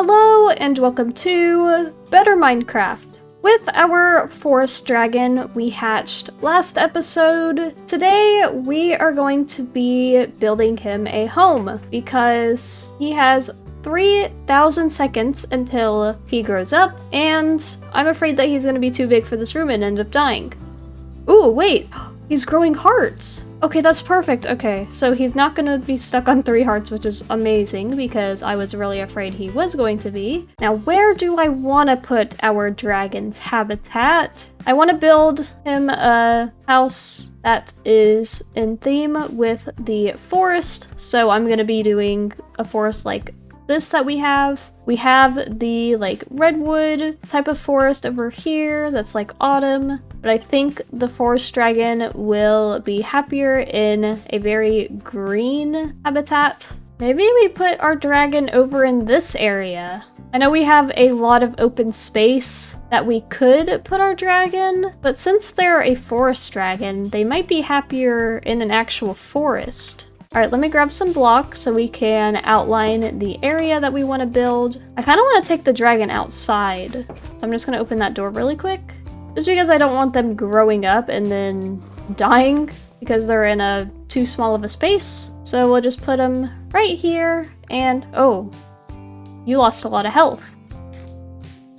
Hello and welcome to Better Minecraft. With our forest dragon we hatched last episode, today we are going to be building him a home because he has 3,000 seconds until he grows up, and I'm afraid that he's going to be too big for this room and end up dying. Ooh, wait, he's growing hearts. Okay, that's perfect. Okay, so he's not going to be stuck on 3 hearts, which is amazing because I was really afraid he was going to be. Now, where do I want to put our dragon's habitat? I want to build him a house that is in theme with the forest, so I'm going to be doing a forest like this that we have. We have the like redwood type of forest over here that's like autumn, but I think the forest dragon will be happier in a very green habitat. Maybe we put our dragon over in this area. I know we have a lot of open space that we could put our dragon, but since they're a forest dragon, they might be happier in an actual forest. Alright, let me grab some blocks so we can outline the area that we want to build. I kind of want to take the dragon outside, so I'm just going to open that door really quick. Just because I don't want them growing up and then dying because they're in a too small of a space. So we'll just put them right here, and oh, you lost a lot of health.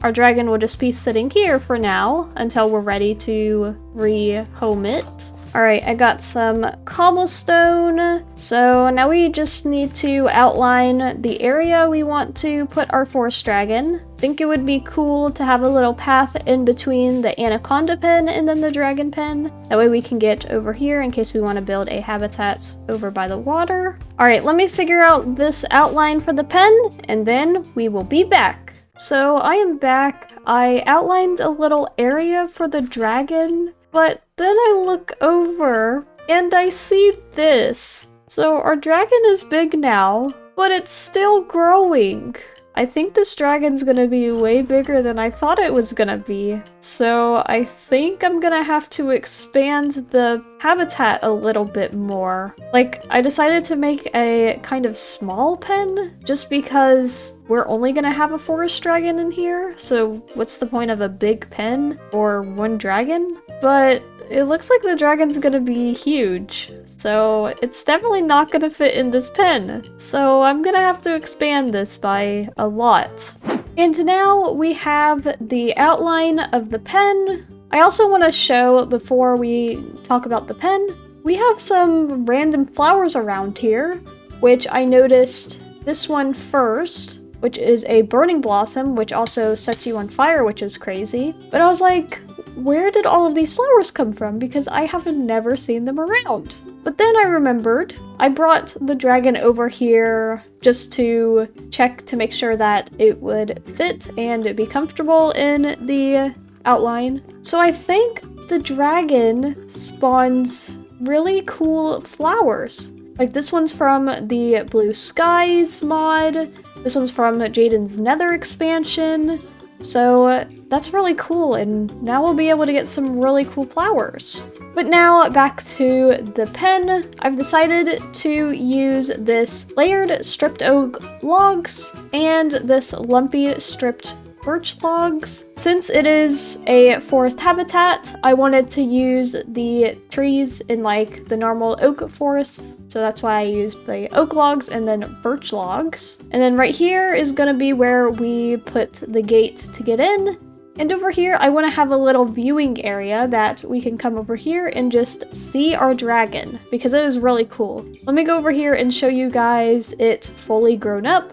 Our dragon will just be sitting here for now until we're ready to rehome it. Alright, I got some cobblestone, so now we just need to outline the area we want to put our forest dragon. I think it would be cool to have a little path in between the anaconda pen and then the dragon pen. That way we can get over here in case we want to build a habitat over by the water. Alright, let me figure out this outline for the pen, and then we will be back. So I am back. I outlined a little area for the dragon, but then I look over and I see this. So our dragon is big now, but it's still growing. I think this dragon's gonna be way bigger than I thought it was gonna be. So I think I'm gonna have to expand the habitat a little bit more. Like, I decided to make a kind of small pen just because we're only gonna have a forest dragon in here. So what's the point of a big pen for one dragon? But it looks like the dragon's gonna be huge, so it's definitely not gonna fit in this pen. So I'm gonna have to expand this by a lot. And now we have the outline of the pen. I also want to show, before we talk about the pen, we have some random flowers around here, which I noticed this one first, which is a burning blossom, which also sets you on fire, which is crazy. But I was like, where did all of these flowers come from? Because I have never seen them around. But then I remembered I brought the dragon over here just to check to make sure that it would fit and be comfortable in the outline. So I think the dragon spawns really cool flowers. Like this one's from the Blue Skies mod. This one's from Jaden's Nether expansion. So that's really cool, and now we'll be able to get some really cool flowers. But now back to the pen. I've decided to use this layered stripped oak logs and this lumpy stripped birch logs. Since it is a forest habitat, I wanted to use the trees in like the normal oak forests, so that's why I used the oak logs and then birch logs. And then right here is gonna be where we put the gate to get in. And over here, I want to have a little viewing area that we can come over here and just see our dragon, because it is really cool. Let me go over here and show you guys it fully grown up.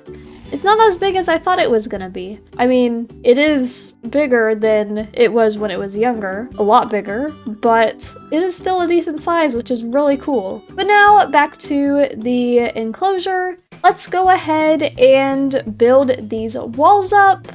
It's not as big as I thought it was gonna be. I mean, it is bigger than it was when it was younger, a lot bigger, but it is still a decent size, which is really cool. But now back to the enclosure. Let's go ahead and build these walls up.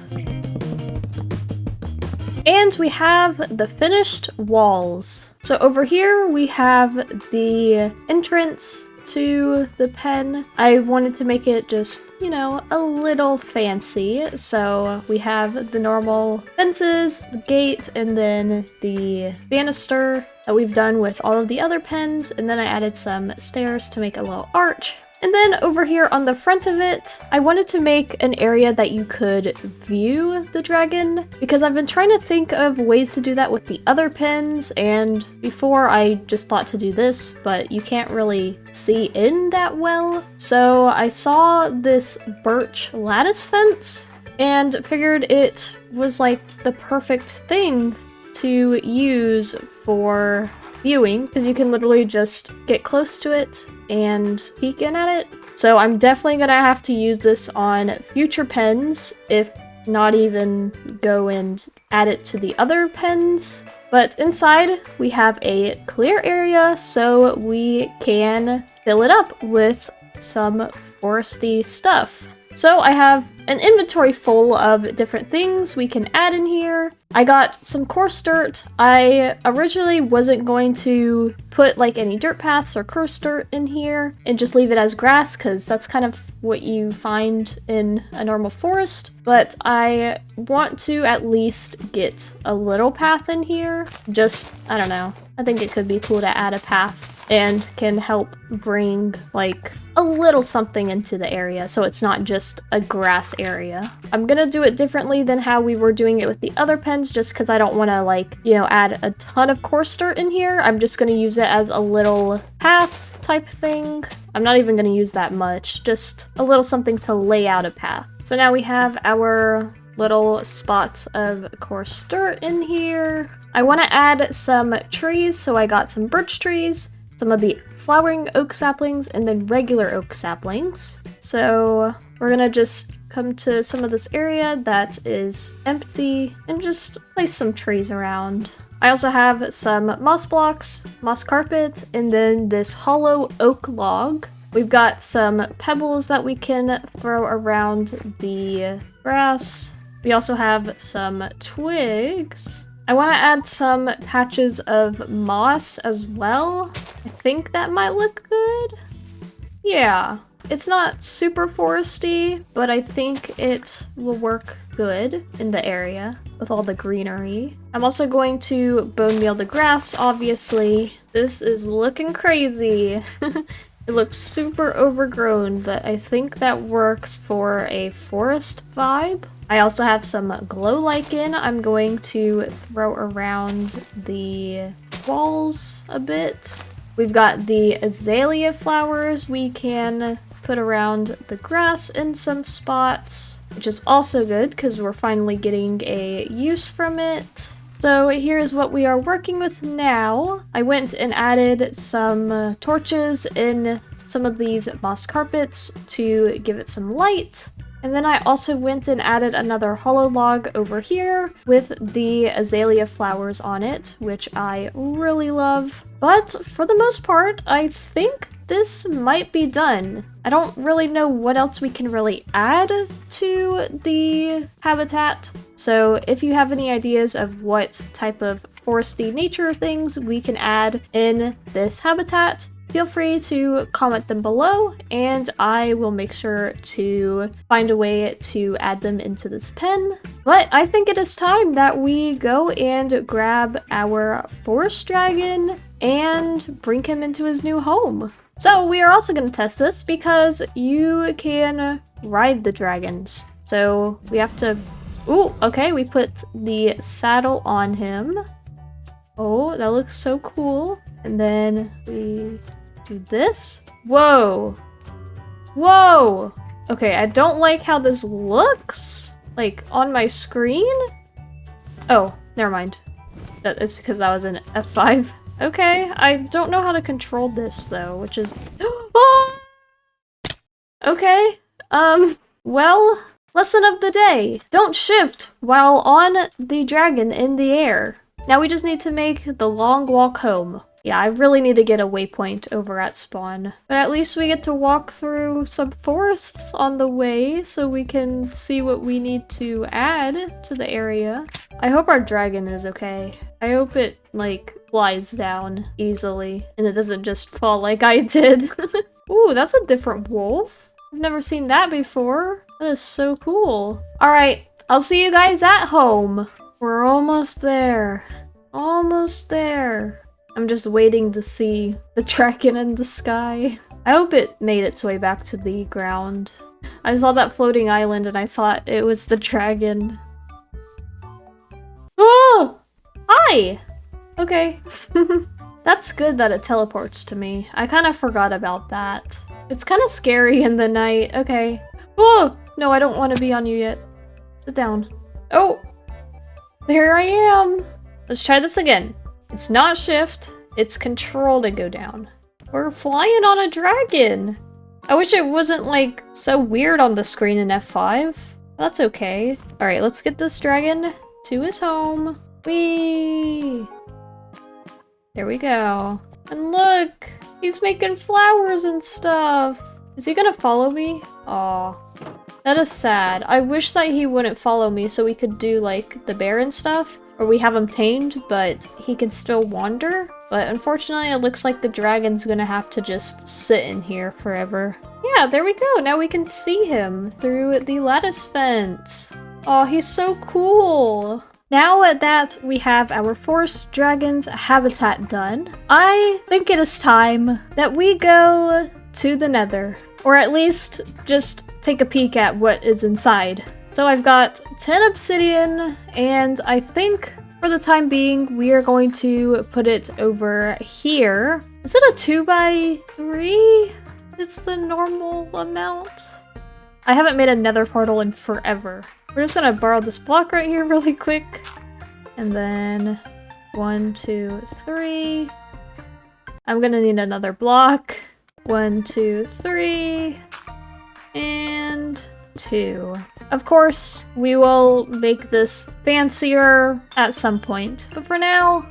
And we have the finished walls. So over here we have the entrance to the pen. I wanted to make it just, you know, a little fancy. So we have the normal fences, the gate, and then the banister that we've done with all of the other pens. And then I added some stairs to make a little arch. And then over here on the front of it, I wanted to make an area that you could view the dragon, because I've been trying to think of ways to do that with the other pens, and before I just thought to do this, but you can't really see in that well. So I saw this birch lattice fence and figured it was like the perfect thing to use for viewing, because you can literally just get close to it and peek in at it. So I'm definitely gonna have to use this on future pens, if not even go and add it to the other pens. But inside we have a clear area so we can fill it up with some foresty stuff. So I have an inventory full of different things we can add in here. I got some coarse dirt. I originally wasn't going to put like any dirt paths or coarse dirt in here and just leave it as grass, because that's kind of what you find in a normal forest. But I want to at least get a little path in here. Just, I don't know. I think it could be cool to add a path and can help bring like a little something into the area, so it's not just a grass area. I'm gonna do it differently than how we were doing it with the other pens, just because I don't want to like, you know, add a ton of coarse dirt in here. I'm just gonna use it as a little path type thing. I'm not even gonna use that much, just a little something to lay out a path. So now we have our little spots of coarse dirt in here. I want to add some trees, so I got some birch trees, some of the flowering oak saplings, and then regular oak saplings. So we're gonna just come to some of this area that is empty and just place some trees around. I also have some moss blocks, moss carpet, and then this hollow oak log. We've got some pebbles that we can throw around the grass. We also have some twigs. I want to add some patches of moss as well. I think that might look good. Yeah, it's not super foresty, but I think it will work good in the area with all the greenery. I'm also going to bone meal the grass, obviously. This is looking crazy. It looks super overgrown, but I think that works for a forest vibe. I also have some glow lichen I'm going to throw around the walls a bit. We've got the azalea flowers we can put around the grass in some spots, which is also good because we're finally getting a use from it. So here's what we are working with now. I went and added some torches in some of these moss carpets to give it some light. And then I also went and added another hollow log over here with the azalea flowers on it, which I really love. But for the most part, I think this might be done. I don't really know what else we can really add to the habitat. So if you have any ideas of what type of foresty nature things we can add in this habitat, feel free to comment them below, and I will make sure to find a way to add them into this pen. But I think it is time that we go and grab our forest dragon and bring him into his new home. So we are also going to test this because you can ride the dragons. So we have to... Ooh, okay, we put the saddle on him. Oh, that looks so cool. And then we do this. Whoa. Whoa. Okay, I don't like how this looks, like, on my screen. Oh, never mind. It's because that was an F5. Okay, I don't know how to control this, though, which is... Oh! Okay, well, lesson of the day. Don't shift while on the dragon in the air. Now we just need to make the long walk home. Yeah, I really need to get a waypoint over at spawn. But at least we get to walk through some forests on the way so we can see what we need to add to the area. I hope our dragon is okay. I hope it, like, flies down easily and it doesn't just fall like I did. Ooh, that's a different wolf. I've never seen that before. That is so cool. Alright, I'll see you guys at home. We're almost there. Almost there. I'm just waiting to see the dragon in the sky. I hope it made its way back to the ground. I saw that floating island and I thought it was the dragon. Oh! Hi! Okay. That's good that it teleports to me. I kind of forgot about that. It's kind of scary in the night. Okay. Oh! No, I don't want to be on you yet. Sit down. Oh! There I am! Let's try this again. It's not shift, it's control to go down. We're flying on a dragon! I wish it wasn't, like, so weird on the screen in F5. That's okay. Alright, let's get this dragon to his home. Whee! There we go. And look! He's making flowers and stuff! Is he gonna follow me? Aw. That is sad. I wish that he wouldn't follow me so we could do, like, the bear and stuff. Or we have him tamed, but he can still wander. But unfortunately, it looks like the dragon's gonna have to just sit in here forever. Yeah, there we go. Now we can see him through the lattice fence. Oh, he's so cool. Now that we have our forest dragon's habitat done, I think it is time that we go to the nether. Or at least just take a peek at what is inside. So I've got 10 obsidian, and I think for the time being, we are going to put it over here. Is it a 2x3? It's the normal amount. I haven't made a nether portal in forever. We're just gonna borrow this block right here really quick. And then 1, 2, 3. I'm gonna need another block. 1, 2, 3. And 2. Of course, we will make this fancier at some point, but for now,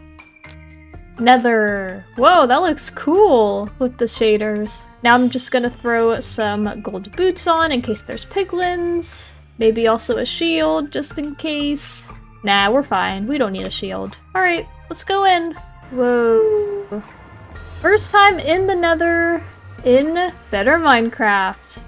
nether. Whoa, that looks cool with the shaders. Now I'm just gonna throw some gold boots on in case there's piglins. Maybe also a shield just in case. Nah, we're fine. We don't need a shield. Alright, let's go in. Whoa. First time in the nether in Better Minecraft.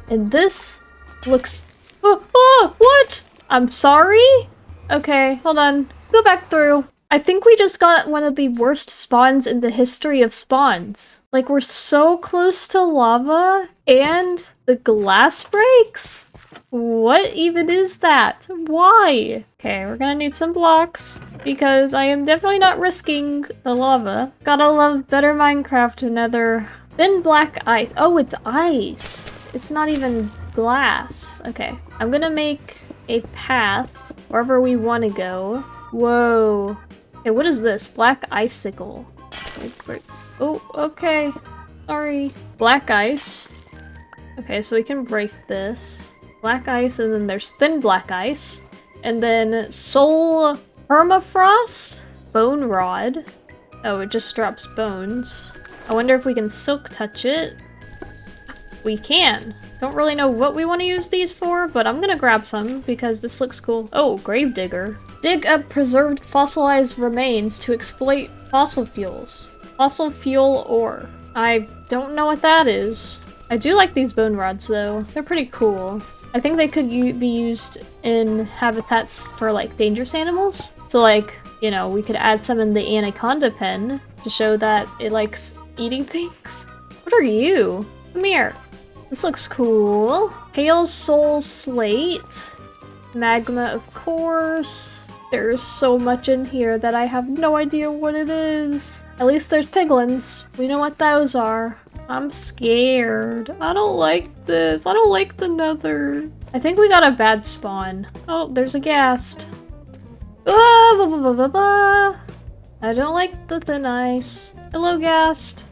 And this looks... Oh, what? I'm sorry? Okay, hold on. Go back through. I think we just got one of the worst spawns in the history of spawns. Like, we're so close to lava, and the glass breaks? What even is that? Why? Okay, we're gonna need some blocks, because I am definitely not risking the lava. Gotta love Better Minecraft Nether. Thin black ice. Oh, it's ice. It's not even glass. Okay, I'm gonna make a path wherever we want to go. Whoa. Okay, what is this? Black icicle. Oh, okay. Sorry. Black ice. Okay, so we can break this. Black ice, and then there's thin black ice. And then soul permafrost. Bone rod. Oh, it just drops bones. I wonder if we can silk touch it. We can. Don't really know what we want to use these for, but I'm gonna grab some because this looks cool. Oh, gravedigger. Dig up preserved fossilized remains to exploit fossil fuels. Fossil fuel ore. I don't know what that is. I do like these bone rods though. They're pretty cool. I think they could be used in habitats for like dangerous animals. So like, you know, we could add some in the anaconda pen to show that it likes eating things. What are you? Come here. This looks cool. Pale soul slate. Magma, of course. There's so much in here that I have no idea what it is. At least there's piglins. We know what those are. I'm scared. I don't like this. I don't like the nether. I think we got a bad spawn. Oh, there's a ghast. Ah, blah, blah, blah, blah, blah. I don't like the thin ice. Hello, ghast.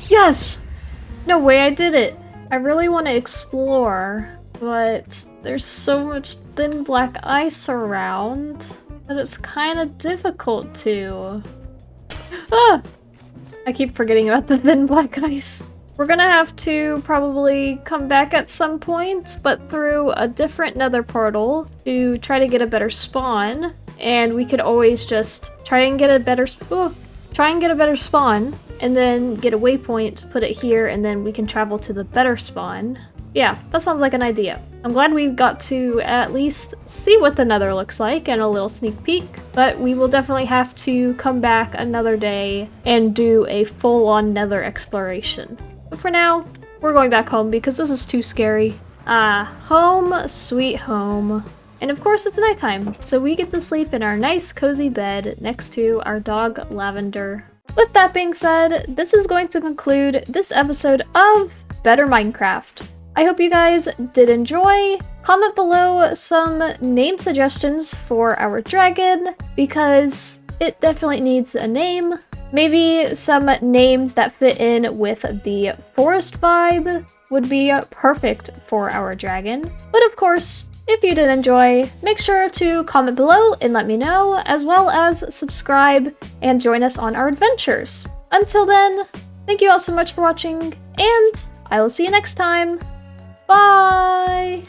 Yes! No way, I did it. I really want to explore, but there's so much thin black ice around that it's kind of difficult to. Ah! I keep forgetting about the thin black ice. We're gonna have to probably come back at some point, but through a different nether portal to try to get a better spawn. And we could always just try and get a better spawn, and then get a waypoint, put it here, and then we can travel to the better spawn. Yeah, that sounds like an idea. I'm glad we got to at least see what the nether looks like and a little sneak peek, but we will definitely have to come back another day and do a full-on nether exploration. But for now, we're going back home because this is too scary. Home sweet home. And of course it's nighttime, so we get to sleep in our nice cozy bed next to our dog Lavender. With that being said, this is going to conclude this episode of Better Minecraft. I hope you guys did enjoy. Comment below some name suggestions for our dragon, because it definitely needs a name. Maybe some names that fit in with the forest vibe would be perfect for our dragon. But of course, if you did enjoy, make sure to comment below and let me know, as well as subscribe and join us on our adventures. Until then, thank you all so much for watching, and I will see you next time. Bye!